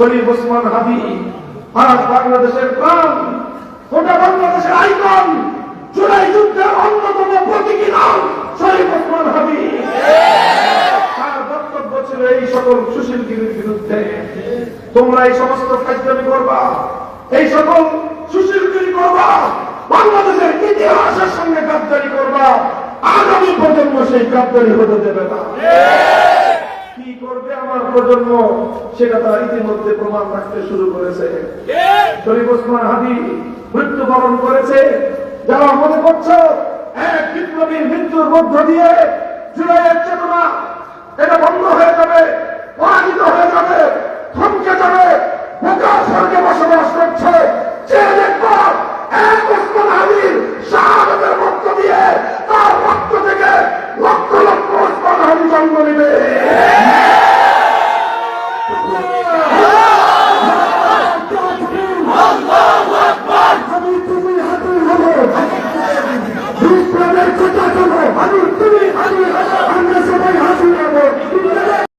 শরীফ ওসমান হাদি আজ বাংলাদেশের প্রাণ, গোটা বাংলাদেশের আইকন, জুলাই যুদ্ধের অন্যতম প্রতীকী নাম শরীফ ওসমান হাদি। তার বক্তব্য ছিল এই সকল সুশীলগিরির বিরুদ্ধে, তোমরা এই সমস্ত কার্যক্রম করবা, এই সকল সুশীলগিরি করবা, বাংলাদেশের ইতিহাসের সঙ্গে গাদ্দারি করবা, আগামী প্রজন্ম সেই গাদ্দারি হতে দেবে না। কি করবে আমার প্রজন্ম সেটা তার ইতিমধ্যে প্রমাণ রাখতে শুরু করেছে। শরীফ ওসমান হাদি মৃত্যুবরণ করেছে। যারা মনে করছো এক বিপ্লবীর মৃত্যুর মধ্য দিয়ে জুলাইয়ের চেতনা এটা বন্ধ হয়ে যাবে, পরাজিত হয়ে যাবে, থমকে যাবে, বোকা স্বর্গে বসবাস করছে, যে দেখবা